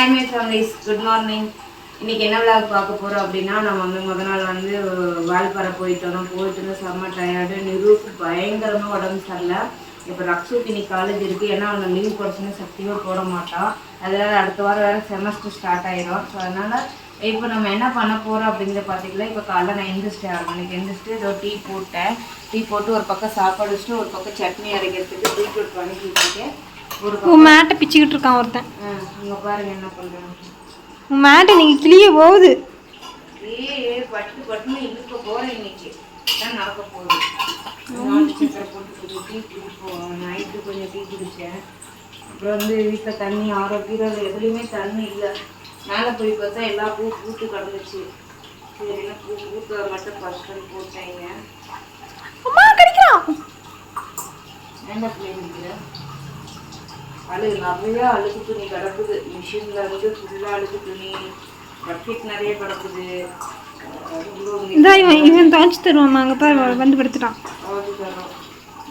Hi my families, good morning. இன்றைக்கி என்ன vlog பார்க்க போகிறோம் அப்படின்னா, நம்ம வந்து முத நாள் வந்து வால்பாறை போயிட்டு செம்ம டயர்டு. நிரூக்கு பயங்கரமாக உடம்பு சரியில்லை. இப்போ ரக்ஷுக்கு இன்னைக்கு காலேஜ் இருக்குது. ஏன்னா அவனை லீவ் போடுச்சுன்னா சக்தியாக போட மாட்டான். அதனால் அடுத்த வாரம் வேறு செமஸ்டர் ஸ்டார்ட் ஆகிடும். ஸோ அதனால் இப்போ நம்ம என்ன பண்ண போகிறோம் அப்படிங்கிறத பார்த்தீங்கன்னா, இப்போ காலைல நான் எந்திரிச்சிட்டேன் 6 மணிக்கு. எந்திரிச்சிட்டு ஏதோ டீ போட்டேன். டீ போட்டு ஒரு பக்கம் சாப்பாடு வச்சுட்டு ஒரு பக்கம் சட்னி அரைக்கிறதுக்கு பீட்ரூட் பண்ணிட்டு இருக்கேன். உன் மேட்டை பிச்சுக்கிட்டு இருக்கான் ஒருத்தன். இங்கே பாருங்க என்ன பண்ணுறேன். உன் மேட்டை நீங்கள் கிளிய போகுது. பட்டுன்னு இழுக்க போகிறேன். இன்னைக்கு தான் நடக்க போகுது. நாட்டு சக்கரை போட்டு கொஞ்சம் டீ குடிப்போம். நைட்டு கொஞ்சம் டீ குடித்தேன். அப்புறம் வந்து வீட்டில் தண்ணி ஆரோக்கியம் எதுலேயுமே தண்ணி இல்லை. மேலே போய் பார்த்தா எல்லா பூ பூத்து கிடந்துச்சு. சரின்னா பூக்க மட்டும் ஃபஸ்ட்டு போட்டாங்க. என்ன பிள்ளைங்க அழுகு நிறையா அழுகு துணி கிடக்குது. மிஷினில் இருந்து ஃபுல்லாக அழுகு துணி, பக்கெட் நிறைய கிடக்குது. இவன் துவைச்சி தருவான். அங்கே பாரு வந்து படுத்துட்டான். துவைச்சி தரோம்.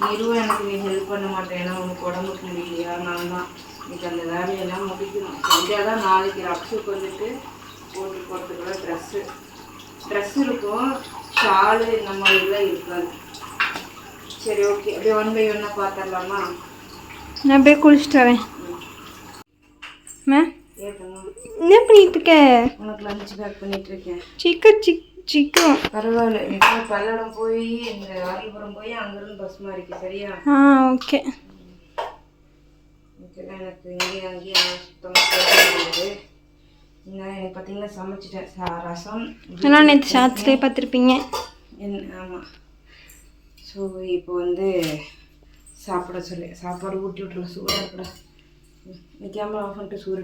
நிறுவனம் எனக்கு நீ ஹெல்ப் பண்ண மாட்டேன். ஏன்னா உனக்கு உடம்புக்கு முடியலையா? நான் தான் இன்னைக்கு அந்த வேலையெல்லாம் முடிக்கணும். செஞ்சால் தான் நாளைக்கு ரக்ஷுக்கு வந்துட்டு போட்டு போகிறதுக்குள்ள ட்ரெஸ் இருக்கும். ஷாலு இந்த மாதிரிலாம் இருக்காது. சரி, ஓகே. அப்படியே 1 by 1 பார்த்துடலாமா? நான் போய் குளிச்சுட்டு வரேன். என்ன பண்ணிட்டு இருக்க? உனக்கு லஞ்ச் பேக் பண்ணிட்டு இருக்கேன். சிக்கன் பரவாயில்ல. இப்போ பல்லடம் போய் இந்த ஆரியபுரம் போய் அங்கிருந்து பஸ் மாறிக்கு. சரியா? ஓகே. எனக்கு இங்கே அங்கேயும் சுத்தமாக எனக்கு பார்த்தீங்கன்னா சமைச்சிட்டேன். ரசம் எல்லாம் நேற்று ஷார்ட்ஸ்லேயே பார்த்துருப்பீங்க. ஆமாம். ஸோ இப்போ வந்து சாப்பிட சொல்லி சாப்பாடு ஊட்டி விட்டுருல. சூடாக இருக்கடா. கேமரா ஆஃப் பண்ணிட்டு சூடு.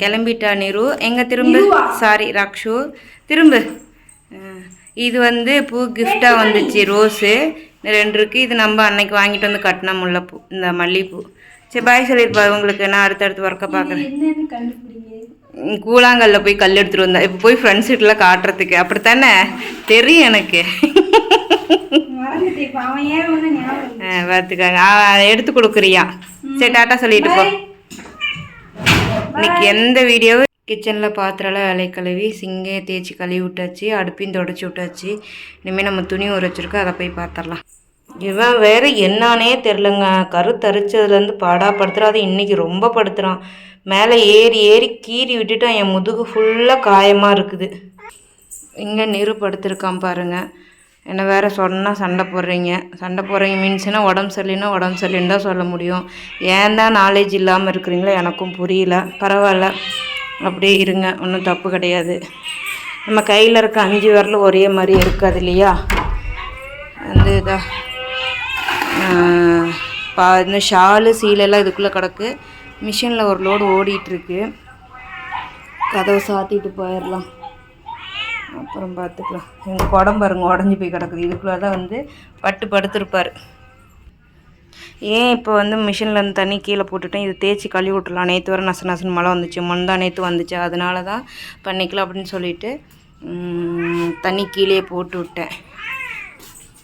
கிளம்பிட்டா நிரு. எங்கே திரும்ப? சாரி ரக்ஷு, திரும்ப. இது வந்து பூ கிஃப்டாக வந்துச்சு. ரோஸு 2 இருக்குது. இது நம்ம அன்னைக்கு வாங்கிட்டு வந்து கட்டின முல்லைப்பூ, இந்த மல்லிகைப்பூ. சரி, பாய் சொல்லியிருப்பா உங்களுக்கு. நான் அடுத்தடுத்து ஒர்க்கை பார்க்குறேன். கூழாங்கல்ல போய் கல் எடுத்துகிட்டு வந்தேன். இப்போ போய் ஃப்ரெண்ட்ஸ் வீட்டில் காட்டுறதுக்கு. அப்படித்தானே தெரியும் எனக்கு. பார்த்துக்காங்க. எடுத்து கொடுக்குறியா? சரி, டாட்டா சொல்லிட்டு போ. இன்னைக்கு எந்த வீடியோவும் கிச்சனில் பாத்திரம்லாம் விலை கழுவி சிங்கே தேய்ச்சி கழுவி விட்டாச்சு. அடுப்பையும் தொடச்சி விட்டாச்சு. இனிமேல் நம்ம துணி ஊற வச்சுருக்கோம். அதை போய் பார்த்துடலாம். இவன் வேறு என்னானே தெரிலங்க. கருத்தரிச்சதுலேருந்து படுத்துறான். அது இன்றைக்கி ரொம்ப படுத்துகிறான். மேலே ஏறி கீறி விட்டுட்டான். என் முதுகு ஃபுல்லாக காயமாக இருக்குது. இங்கே நிறு படுத்துருக்கான் பாருங்கள். என்ன வேறு சொன்னால் சண்டை போடுறீங்க மீன்ஸ்னால் உடம்பு சரியில்லைன்னு தான் சொல்ல முடியும். ஏன் தான் நாலேஜ் இல்லாமல் இருக்கிறீங்களோ எனக்கும் புரியல. பரவாயில்ல, அப்படியே இருங்க, ஒன்றும் தப்பு கிடையாது. நம்ம கையில் இருக்க 5 விரலும் ஒரே மாதிரி இருக்காது இல்லையா? வந்து இந்த ஷாலு சீலெல்லாம் இதுக்குள்ளே கிடக்கு. மிஷினில் ஒரு லோடு ஓடிட்டுருக்கு. கதவை சாத்திட்டு போயிடலாம். அப்புறம் பார்த்துக்கலாம். எங்கள் குடம் பாருங்க உடஞ்சி போய் கிடக்குது. இதுக்குள்ளே தான் வந்து படுத்துருப்பார். ஏன் இப்போ வந்து மிஷினில் தண்ணி கீழே போட்டுட்டேன். இது தேய்ச்சி கழுவி விட்டுலாம். நேற்று வர நசன்னு மழை வந்துச்சு. நேற்று வந்துச்சு. அதனால தான் பண்ணிக்கலாம் அப்படின்னு சொல்லிட்டு தண்ணி கீழே போட்டு விட்டேன்.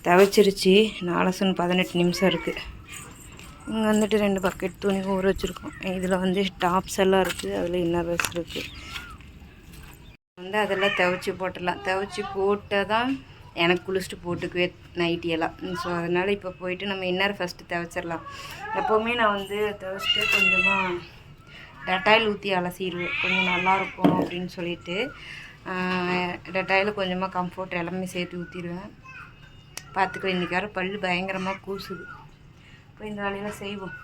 துவைச்சிருச்சு. 18 நிமிஷம் இருக்குது. இங்கே வந்துட்டு 2 பக்கெட் துணி ஊற வச்சுருக்கோம். இதில் வந்து டாப்ஸ் எல்லாம் இருக்குது. அதில் இன்னர் ட்ரெஸ் இருக்குது. வந்து அதெல்லாம் துவைச்சி போட்டுடலாம். துவைச்சி போட்டால் தான் எனக்கு குளிச்சுட்டு போட்டுக்குவே நைட்டியெல்லாம். ஸோ அதனால் இப்போ போயிட்டு நம்ம இன்னர் ஃபஸ்ட்டு துவைச்சிடலாம். எப்போவுமே நான் வந்து துவைச்சிட்டு கொஞ்சமாக டெட்டாயில் ஊற்றி அலசிடுவேன். கொஞ்சம் நல்லாயிருக்கும் அப்படின்னு சொல்லிட்டு டெட்டாயில் கொஞ்சமாக கம்ஃபர்ட் எல்லாமே சேர்த்து ஊற்றிடுவேன். பார்த்துக்குவேன். இன்றைக்கி வேறு பல் பயங்கரமாக கூசுது. இப்போ இந்த வேலையெல்லாம் செய்வோம்.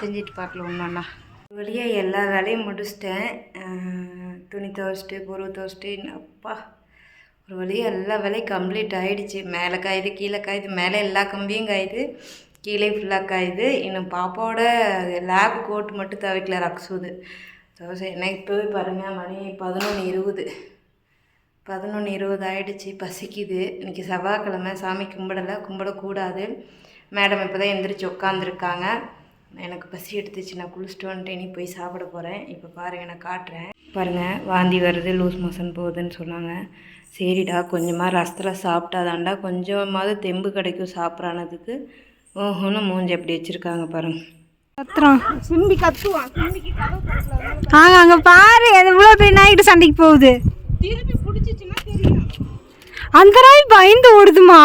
செஞ்சுட்டு பார்க்கலாம் ஒன்றா. வழியாக எல்லா வேலையும் முடிச்சிட்டேன். துணி துவைச்சிட்டு பொருள் துவைச்சிட்டு அப்பா ஒரு வழியாக எல்லா வேலையும் கம்ப்ளீட் ஆகிடுச்சு. மேலே காயுது, கீழே காயுது. மேலே எல்லா கம்பியும் காயுது, கீழே ஃபுல்லாக காயுது. இன்னும் பாப்பாவோட லேப் கோட் மட்டும் துவைக்கல ரக்ஷுது. துவைச்சி என்ன இப்போவே பாருங்கள், மணி 11:20 ஆகிடுச்சு. பசிக்குது. இன்றைக்கி செவ்வாய்க்கிழமை. சாமி கும்பிடக்கூடாது. மேடம் இப்போ தான் எந்திரிச்சு உட்காந்துருக்காங்க. எனக்கு பசி எடுத்துச்சு. நான் குளிச்சுட்டு வந்துட்டு இனி போய் சாப்பிட போகிறேன். இப்போ பாருங்கள், நான் காட்டுறேன் பாருங்கள். வாந்தி வருது, லூஸ் மோஷன் போகுதுன்னு சொன்னாங்க. சரிடா, கொஞ்சமாக ரசத்தில் சாப்பிட்டாதாண்டா கொஞ்சமாவது தெம்பு கிடைக்கும் சாப்பிட்றானதுக்கு. ஓஹோன்னு மூஞ்சி எப்படி வச்சுருக்காங்க பாருங்கள். கத்துறான். சிம்பி கத்துவான். சிம்பிக்கு கதவு அங்கே பாரு எவ்வளோ பெரிய நாய்கிட்ட சண்டைக்கு போகுது. திருப்பி பிடிச்சிச்சுன்னா தெரியும். அந்த நாய் பயந்து ஓடுதுமா.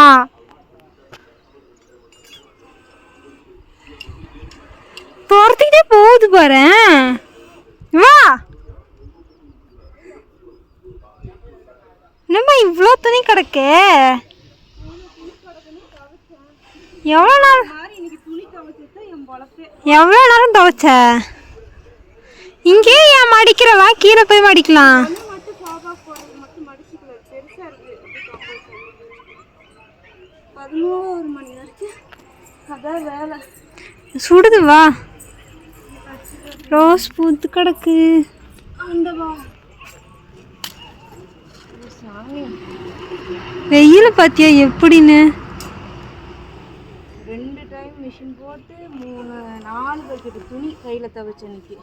துரத்திக்கிட்டே போகுது பாரு. வா என்னம்மா இவ்வளோ துணி கிடக்கு? எவ்வளோ நாள் எவ்வளோ நேரம் துவைச்ச? இங்கே ஏன் மடிக்கிறவா? கீழே போய் மடிக்கலாம். சுடுது வா. ரோஸ் பூத்து கிடக்கு. வெயில் பார்த்தியா எப்படின்னு? 2 டைம் மிஷின் போட்டு 4 பக்கெட்டு துணி கையில் துவைச்ச அன்னைக்கு.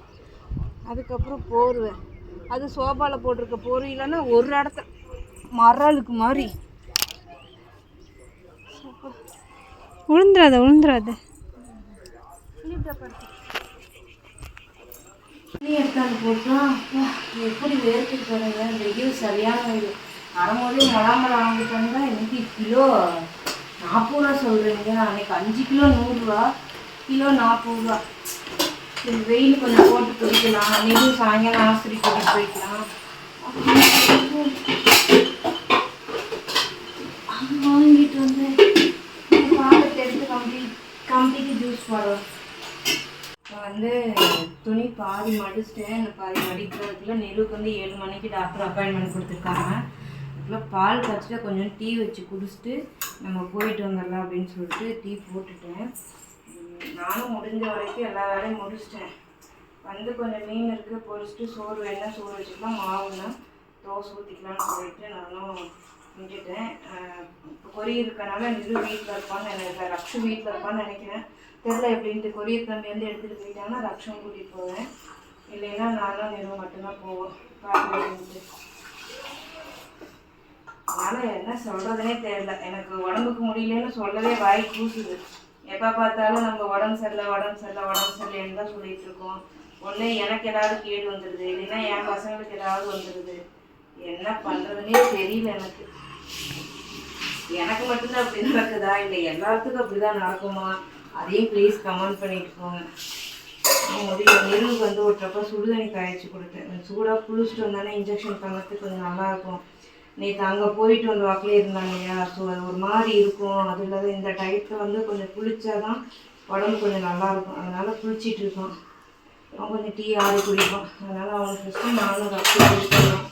அதுக்கப்புறம் போர்வை, அது சோபாவில் போட்டிருக்க போர்வை இல்லைன்னா ஒரு இடத்த மரலுக்கு மாதிரி. உளுந்துராத உளுந்துராத. துணி எடுத்தாந்து போட்டோம். எப்படி வேர்த்து போகிறேங்க. வெயில் சரியான வெயில். வரும்போதே மொளாமலை வாங்கிட்டு வந்தால் இன்னைக்கு கிலோ 40 ரூபா சொல்கிறீங்க. அன்றைக்கி 5 கிலோ 100 ரூபா, கிலோ 40 ரூபா. சரி வெயில் கொஞ்சம் போட்டு குடிக்கலாம். அன்றைக்கும் சாயங்காலம் ஆஸ்பத்திரி கூட்டிகிட்டு போய்க்கலாம். வாங்கிட்டு வந்து பாலத்தை எடுத்து கம்பிக்கு ஜூஸ் போடுவோம். வந்து துணி பாதி மடிச்சிட்டேன். பாதி மடிக்கிறதுக்குள்ள நெருவுக்கு வந்து 7 மணிக்கு டாக்டர் அப்பாயின்மெண்ட் கொடுத்துருக்காங்க. அதுக்குள்ள பால் காய்ச்சிட்டு கொஞ்சம் டீ வச்சு குடிச்சிட்டு நம்ம போயிட்டு வந்துடலாம் அப்படின்னு சொல்லிட்டு டீ போட்டுட்டேன். நானும் முடிஞ்ச வரைக்கும் எல்லா வேலையும் முடிச்சிட்டேன். வந்து கொஞ்சம் மீன் இருக்குது பொரிச்சிட்டு சோறு வேணா சோறு வச்சுக்கலாம், மாவுன்னா தோசை ஊற்றிக்கலாம்னு சொல்லிட்டு நானும் செஞ்சுட்டேன். இப்போ கொரியர் இருக்கனால நெரு வீட்டில் இருப்பான்னு எனக்கு ரக்ஷு வீட்டில் இருப்பான்னு நினைக்கிறேன். தெரில எப்படின்ட்டு. கொரியர் தம்பி வந்து எடுத்துகிட்டு போயிட்டாங்கன்னா ரக்ஷம் கூட்டிகிட்டு போவேன். இல்லைன்னா நானும் நெருவு மட்டும்தான் போவோம் பார்த்துட்டு. அதனால் என்ன சொல்கிறதுனே தெரியல. எனக்கு உடம்புக்கு முடியலன்னு சொல்லவே வாய் கூசுது. எப்போ பார்த்தாலும் நம்ம உடம்பு சரியில்லைன்னு தான் சொல்லிகிட்டு இருக்கோம். ஒன்று எனக்கு ஏதாவது கேடு வந்துடுது, இல்லைன்னா என் பசங்களுக்கு ஏதாவது வந்துடுது. என்ன பண்ணுறதுனே தெரியல எனக்கு. எனக்கு மட்டும்தான் அப்படி நடக்குதா இல்லை எல்லாத்துக்கும் அப்படி தான் நடக்குமா? அதையும் ப்ளீஸ் கமெண்ட் பண்ணிட்டு போங்க. முதல்ல நெருவுக்கு வந்து ஒரு ட்ரப்பா சுடுதண்ணி காய்ச்சி கொடுத்தேன். சூடாக குளிச்சுட்டு வந்தானே இன்ஜெக்ஷன் பண்ணுறதுக்கு கொஞ்சம் நல்லாயிருக்கும். நேற்று அங்கே போயிட்டு வந்து வாக்கிலே இருந்தாங்க இல்லையா, ஸோ அது ஒரு மாதிரி இருக்கும். அது இல்லாத இந்த டயத்தில் வந்து கொஞ்சம் குளிச்சாதான் உடம்பு கொஞ்சம் நல்லாயிருக்கும். அதனால் குளிச்சிட்டு இருக்கோம். அவன் கொஞ்சம் டீ ஆடி குடிப்பான். அதனால் அவனுக்கு ஃபஸ்ட்டு நானும் ரக்ஷி குடிச்சிடலாம்.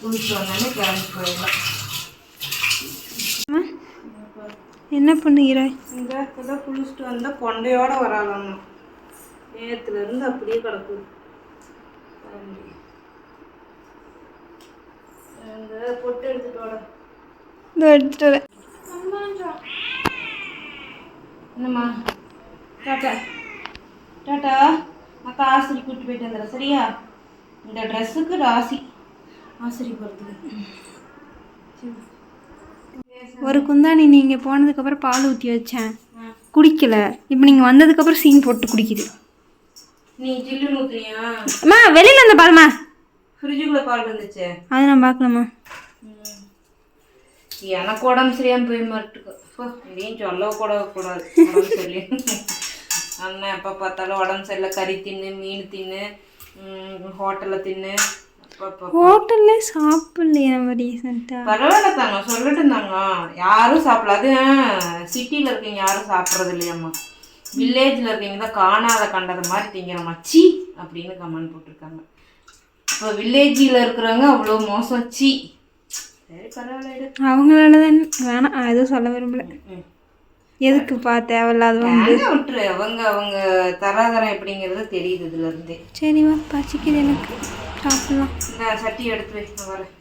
குளிச்சுட்டு வந்தானே கிளம்பி போயிடலாம். என்ன பண்ணுகிறாய்? இந்த இப்போதான் குளிச்சுட்டு வந்தால் கொண்டையோடு வராளாம்மா. நேற்றுலேருந்து அப்படியே கிடக்குது. இந்த பொட்டு எடுத்துட்டு வர. இதோ எடுத்துட்டு வரேன். என்னம்மா? Tata tata. அக்கா ஆசிரி கூப்பிட்டு போயிட்டு வந்துடுறேன் சரியா? இந்த ட்ரெஸ்ஸுக்கு ராசி ஆசிரி போகிறதுக்கு. ஒரு குந்தாணி நீங்கள் போனதுக்கப்புறம் பால் ஊற்றி வச்சேன், குடிக்கல. இப்போ நீங்கள் வந்ததுக்கப்புறம் சீன் போட்டு குடிக்குது. நீ ஜில்லுன்னு ஊற்றுறியா? அம்மா வெளியில் இருந்த பாருமா. ஃப்ரிட்ஜுக்குள்ளே பால் இருந்துச்சு, அது நான் பார்க்கலாமா? எனக்கு உடம்பு சரியாமல் போய் மாட்டுக்கு. இதையும் சொல்ல கூட கூடாது. உடம்பு சொல்லி அண்ணன் எப்போ பார்த்தாலும் உடம்பு சரியில்லை. கறி தின்னு, மீன் தின்னு, ஹோட்டலில் தின்னு. ஹோட்டல்லே சாப்பிடலையே நம்ம ரீசெண்டாக. பரவாயில்ல தாங்க, சொல்லட்டும் தாங்க. யாரும் சாப்பிடல. அது சிட்டியில் இருக்கீங்க யாரும் சாப்பிட்றது இல்லையாம்மா. வில்லேஜில் இருக்கீங்க தான் காணாத கண்டத மாதிரி திங்கிறம்மா சி அப்படின்னு கமெண்ட் போட்டிருக்காங்க. இப்போ வில்லேஜில் இருக்கிறவங்க அவ்வளோ மோசம் சி. சரி பரவாயில்ல, அவங்களால தான் வேணாம், எதுவும் சொல்ல விரும்பல. எதுக்குப்பா தேவையில்லாத வந்து விட்டுரு. அவங்க தராதரம் எப்படிங்கிறது தெரியுது இதுலேருந்தே. சரிவா பசிக்குது எனக்கு, சாப்பிடலாம். இந்த சட்டி எடுத்து வை, நான் வரேன்.